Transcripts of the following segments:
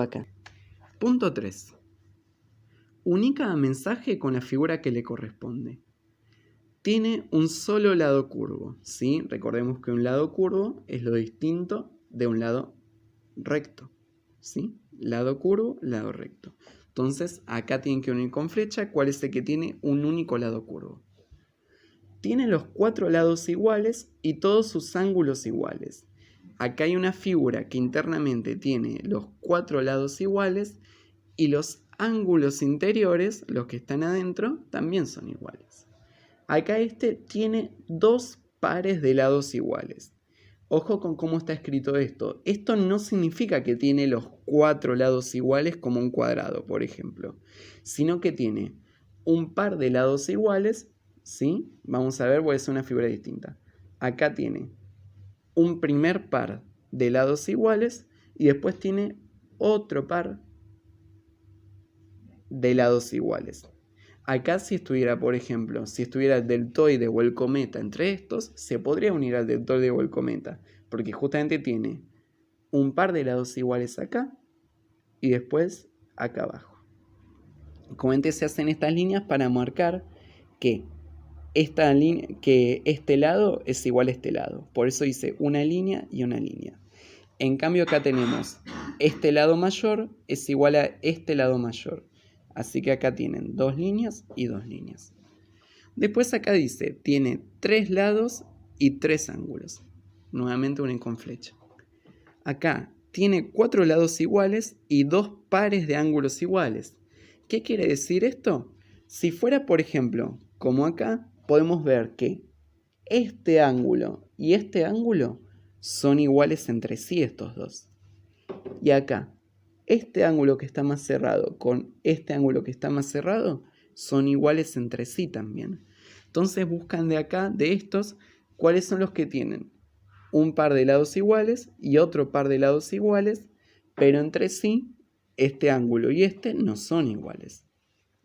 acá. Punto 3. Uní cada mensaje con la figura que le corresponde. Tiene un solo lado curvo, ¿sí? Recordemos que un lado curvo es lo distinto de un lado recto, ¿sí? Lado curvo, lado recto. Entonces, acá tienen que unir con flecha cuál es el que tiene un único lado curvo. Tiene los 4 lados iguales y todos sus ángulos iguales. Acá hay una figura que internamente tiene los 4 lados iguales y los ángulos interiores, los que están adentro, también son iguales. Acá este tiene 2 pares de lados iguales. Ojo con cómo está escrito esto. Esto no significa que tiene los 4 lados iguales como un cuadrado, por ejemplo, sino que tiene un par de lados iguales, ¿sí? Vamos a ver, voy a hacer una figura distinta. Acá tiene un primer par de lados iguales y después tiene otro par de lados iguales. Acá si estuviera, por ejemplo, si estuviera el deltoide o el cometa entre estos, se podría unir al deltoide o el cometa, porque justamente tiene un par de lados iguales acá y después acá abajo. Como se hacen estas líneas para marcar que este lado es igual a este lado. Por eso hice una línea y una línea. En cambio acá tenemos este lado mayor es igual a este lado mayor. Así que acá tienen 2 líneas y 2 líneas. Después acá dice, tiene 3 lados y 3 ángulos. Nuevamente unen con flecha. Acá tiene 4 lados iguales y 2 pares de ángulos iguales. ¿Qué quiere decir esto? Si fuera, por ejemplo, como acá, podemos ver que este ángulo y este ángulo son iguales entre sí estos dos. Y acá, este ángulo que está más cerrado con este ángulo que está más cerrado son iguales entre sí también. Entonces buscan de acá, de estos, cuáles son los que tienen un par de lados iguales y otro par de lados iguales, pero entre sí este ángulo y este no son iguales.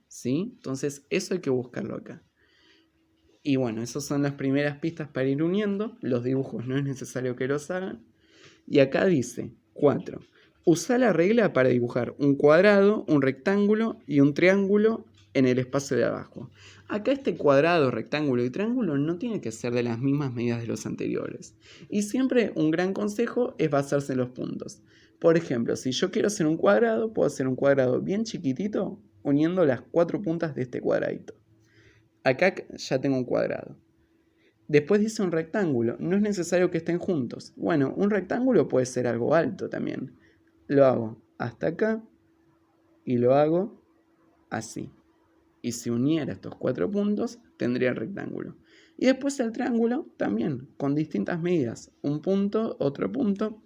¿Sí? Entonces eso hay que buscarlo acá. Y bueno, esas son las primeras pistas para ir uniendo. Los dibujos no es necesario que los hagan. Y acá dice 4. Usa la regla para dibujar un cuadrado, un rectángulo y un triángulo en el espacio de abajo. Acá este cuadrado, rectángulo y triángulo no tiene que ser de las mismas medidas de los anteriores. Y siempre un gran consejo es basarse en los puntos. Por ejemplo, si yo quiero hacer un cuadrado, puedo hacer un cuadrado bien chiquitito uniendo las 4 puntas de este cuadradito. Acá ya tengo un cuadrado. Después dice un rectángulo, no es necesario que estén juntos. Bueno, un rectángulo puede ser algo alto también. Lo hago hasta acá y lo hago así. Y si uniera estos 4 puntos, tendría el rectángulo. Y después el triángulo también, con distintas medidas. Un punto, otro punto.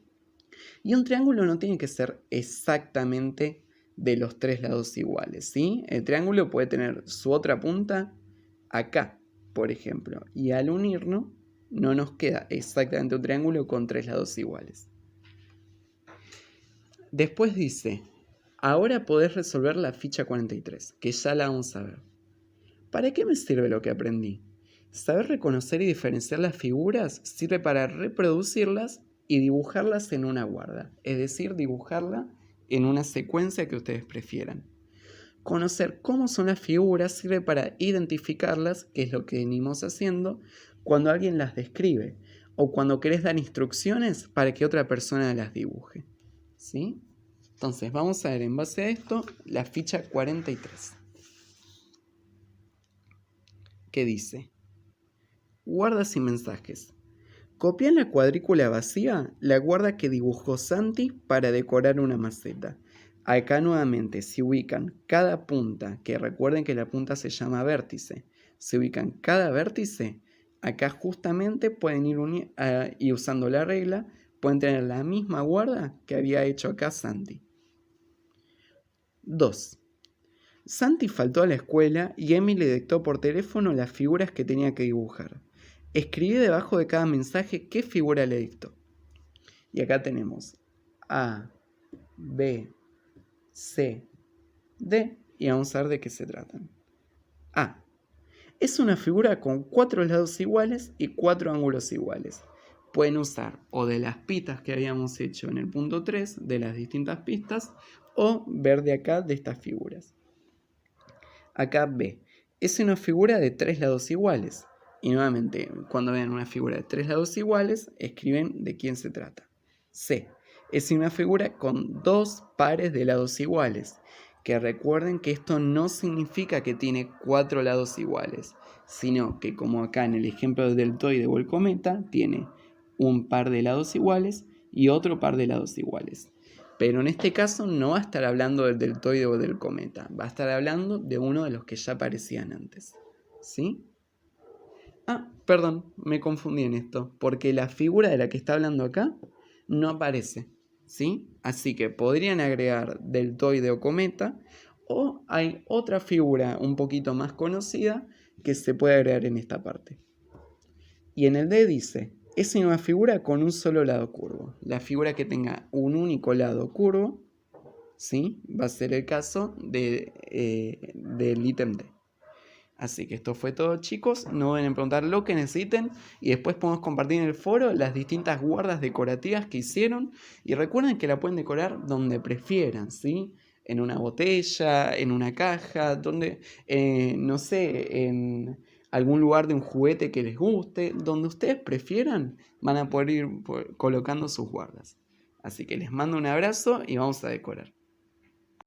Y un triángulo no tiene que ser exactamente de los 3 lados iguales, ¿sí? El triángulo puede tener su otra punta acá, por ejemplo. Y al unirnos, no nos queda exactamente un triángulo con 3 lados iguales. Después dice, ahora podés resolver la ficha 43, que ya la vamos a ver. ¿Para qué me sirve lo que aprendí? Saber reconocer y diferenciar las figuras sirve para reproducirlas y dibujarlas en una guarda, es decir, dibujarla en una secuencia que ustedes prefieran. Conocer cómo son las figuras sirve para identificarlas, que es lo que venimos haciendo, cuando alguien las describe o cuando querés dar instrucciones para que otra persona las dibuje. ¿Sí? Entonces vamos a ver en base a esto la ficha 43. ¿Qué dice? Guardas y mensajes. Copia en la cuadrícula vacía la guarda que dibujó Santi para decorar una maceta. Acá nuevamente se ubican cada punta, que recuerden que la punta se llama vértice. Se ubican cada vértice. Acá justamente pueden ir y usando la regla, pueden tener la misma guarda que había hecho acá Santi. 2. Santi faltó a la escuela y Emi le dictó por teléfono las figuras que tenía que dibujar. Escribí debajo de cada mensaje qué figura le dictó. Y acá tenemos A, B, C, D y vamos a ver de qué se tratan. A. Es una figura con 4 lados iguales y 4 ángulos iguales. pueden usar o de las pistas que habíamos hecho en el punto 3, de las distintas pistas, o ver de acá de estas figuras. Acá B, es una figura de 3 lados iguales. Y nuevamente, cuando vean una figura de 3 lados iguales, escriben de quién se trata. C, es una figura con 2 pares de lados iguales. Que recuerden que esto no significa que tiene 4 lados iguales, sino que como acá en el ejemplo del deltoide o el cometa, tiene un par de lados iguales y otro par de lados iguales. Pero en este caso no va a estar hablando del deltoide o del cometa, va a estar hablando de uno de los que ya aparecían antes. ¿Sí? Ah, perdón, me confundí en esto, porque la figura de la que está hablando acá no aparece. ¿Sí? Así que podrían agregar deltoide o cometa, o hay otra figura un poquito más conocida que se puede agregar en esta parte. Y en el D dice, es una figura con un solo lado curvo. La figura que tenga un único lado curvo, ¿sí? Va a ser el caso del ítem D. Así que esto fue todo, chicos. No deben preguntar lo que necesiten y después podemos compartir en el foro las distintas guardas decorativas que hicieron. Y recuerden que la pueden decorar donde prefieran, ¿sí? En una botella, en una caja, donde, no sé, en algún lugar de un juguete que les guste, donde ustedes prefieran, van a poder ir colocando sus guardas. Así que les mando un abrazo y vamos a decorar.